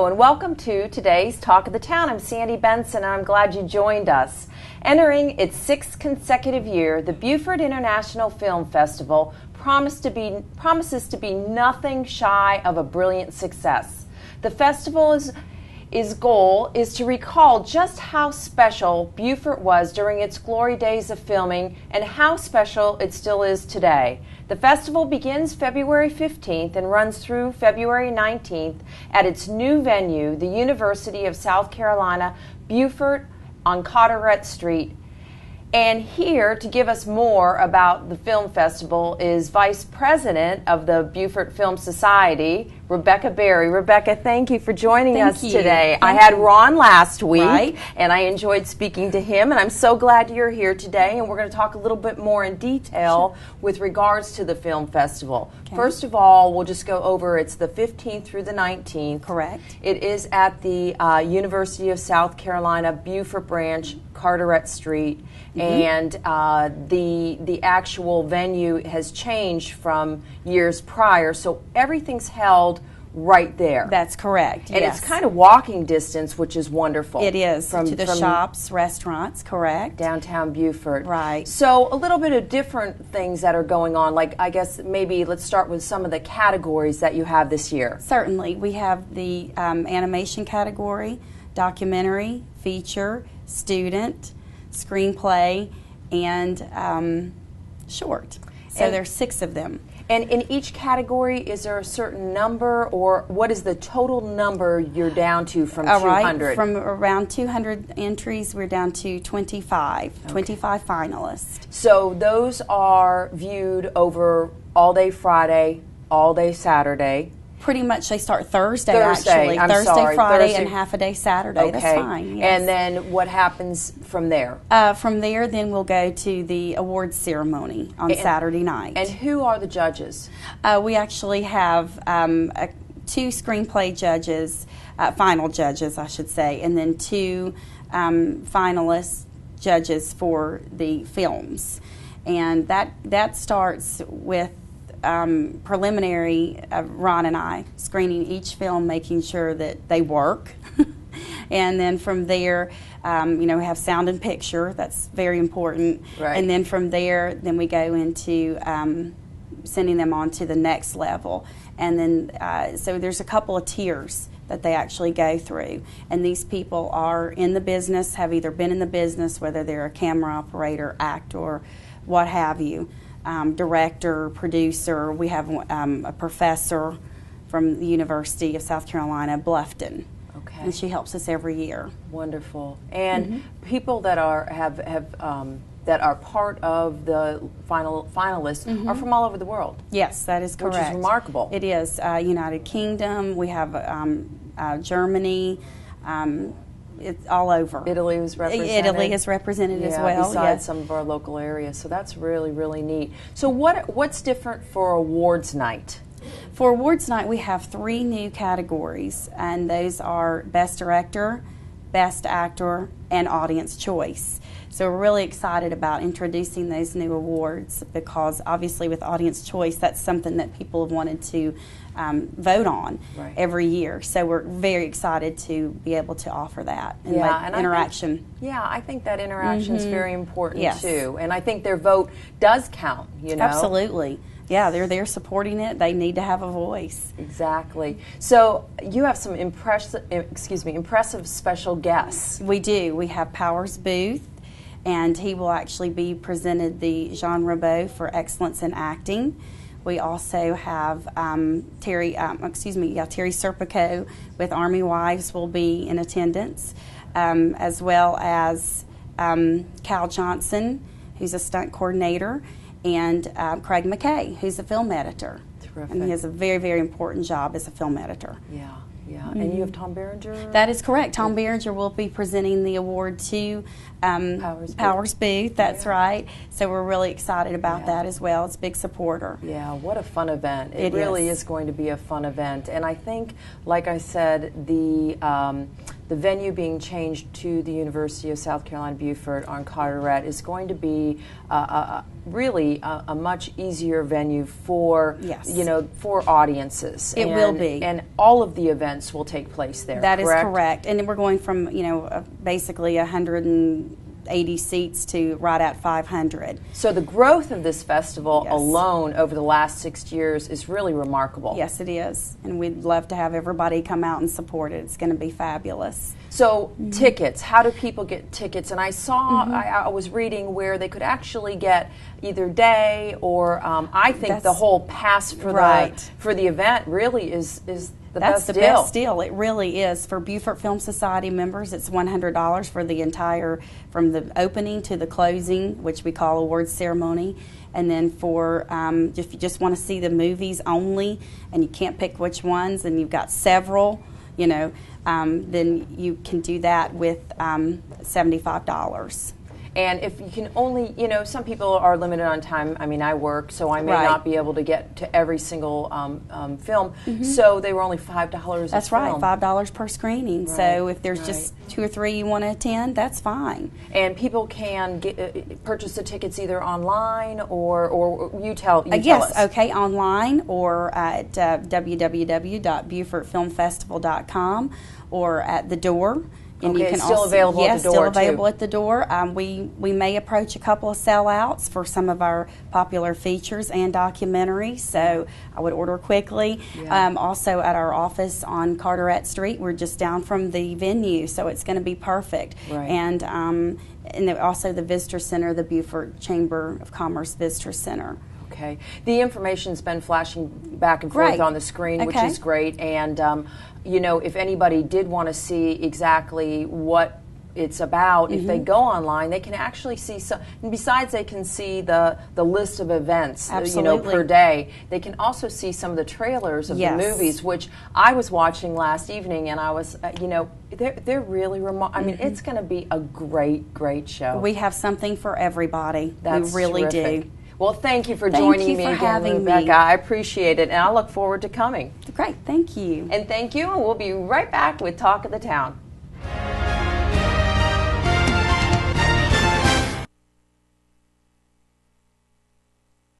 Hello and welcome to today's Talk of the Town. I'm Sandy Benson and I'm glad you joined us. Entering its 6th consecutive year, the Beaufort International Film Festival promises to be nothing shy of a brilliant success. The festival's goal is to recall just how special Beaufort was during its glory days of filming and how special it still is today. The festival begins February 15th and runs through February 19th at its new venue, the University of South Carolina, Beaufort on Carteret Street. And here to give us more about the film festival is Vice President of the Beaufort Film Society, Rebecca Berry. Rebecca, thank you for joining us today. I had Ron last week, and I enjoyed speaking to him, and I'm so glad you're here today, and we're going to talk a little bit more in detail with regards to the film festival. Okay. First of all, we'll just go over, it's the 15th through the 19th. Correct. It is at the University of South Carolina, Beaufort branch, Carteret Street. And the actual venue has changed from years prior, so everything's held right there. That's correct. And it's kind of walking distance, which is wonderful. It is, from the shops, restaurants, correct. Downtown Beaufort. Right. So a little bit of different things that are going on, like I guess maybe let's start with some of the categories that you have this year. Certainly. We have the animation category, documentary, feature, student, screenplay, and short. So there's 6 of them. And in each category, is there a certain number, or what is the total number you're down to from 200? Right. From around 200 entries, we're down to 25, okay. 25 finalists. So those are viewed over all day Friday, all day Saturday. Pretty much they start Thursday actually. Thursday, Friday, and half a day Saturday. Okay. That's fine. Yes. And then what happens from there? From there, then we'll go to the awards ceremony on Saturday night. And who are the judges? We actually have 2 screenplay judges, final judges, I should say, and then 2 finalist judges for the films. And that starts with preliminary, Ron and I screening each film, making sure that they work. And then from there, we have sound and picture. That's very important. Right. And then from there, then we go into sending them on to the next level. And then, so there's a couple of tiers that they actually go through. And these people are in the business, have either been in the business, whether they're a camera operator, actor, what have you. Director, producer. We have a professor from the University of South Carolina, Bluffton. Okay. And she helps us every year. Wonderful. And people that are that are part of the finalists are from all over the world. Yes, that is correct. Which is remarkable. It is. United Kingdom. We have Germany. It's all over. Italy was represented. Italy is represented as well. Besides some of our local areas, so that's really, really neat. So what's different for awards night? For awards night, we have 3 new categories, and those are Best Director, Best Actor, and Audience Choice. So we're really excited about introducing those new awards because obviously with Audience Choice, that's something that people have wanted to vote on every year. So we're very excited to be able to offer that and and interaction. I think that interaction is very important too. And I think their vote does count, Absolutely. Yeah, they're there supporting it. They need to have a voice. Exactly. So you have some impressive special guests. We do. We have Powers Booth, and he will actually be presented the Jean Rabeau for Excellence in Acting. We also have Terry Serpico with Army Wives will be in attendance, as well as Cal Johnson, who's a stunt coordinator, and Craig McKay, who's a film editor. Terrific. And he has a very, very important job as a film editor. Yeah. And you have Tom Berenger? That is correct. Tom Berenger will be presenting the award to Powers Booth. That's right. So we're really excited about that as well. It's a big supporter. Yeah, what a fun event. It really is going to be a fun event. And I think, like I said, the the venue being changed to the University of South Carolina Beaufort on Carteret is going to be really a much easier venue for for audiences. It will be, and all of the events will take place there. That correct? is correct, and we're going from basically 180 seats to right at 500. So the growth of this festival alone over the last 6 years is really remarkable. Yes, it is, and we'd love to have everybody come out and support it. It's going to be fabulous. So tickets, how do people get tickets? And I saw, I was reading where they could actually get either day or I think the whole pass for the event really is the best deal. That's the best deal. It really is. For Beaufort Film Society members, it's $100 for the entire, from the opening to the closing, which we call awards ceremony. And then for if you just want to see the movies only and you can't pick which ones and you've got several, then you can do that with $75. And if you can only, some people are limited on time. I mean, I work, so I may not be able to get to every single film. So they were only $5 That's a film. right, $5 per screening. So if there's just 2 or 3 you want to attend, that's fine. And people can purchase the tickets either online or you tell us. Yes, okay, online or at www.beaufortfilmfestival.com or at the door. And you can it's still also, available at the door, still available at the door. We may approach a couple of sellouts for some of our popular features and documentaries, so I would order quickly. Also at our office on Carteret Street, we're just down from the venue, so it's going to be perfect. And also the Visitor Center, the Beaufort Chamber of Commerce Visitor Center. Okay. The information's been flashing back and forth on the screen, which is great. And, if anybody did want to see exactly what it's about, if they go online, they can actually see some. And besides, they can see the list of events, per day. They can also see some of the trailers of the movies, which I was watching last evening, and I was, they're really remarkable. I mean, it's going to be a great show. We have something for everybody. We really do. Well, thank you for joining me again, Rebecca. I appreciate it, and I look forward to coming. Great, thank you. And thank you, and we'll be right back with Talk of the Town.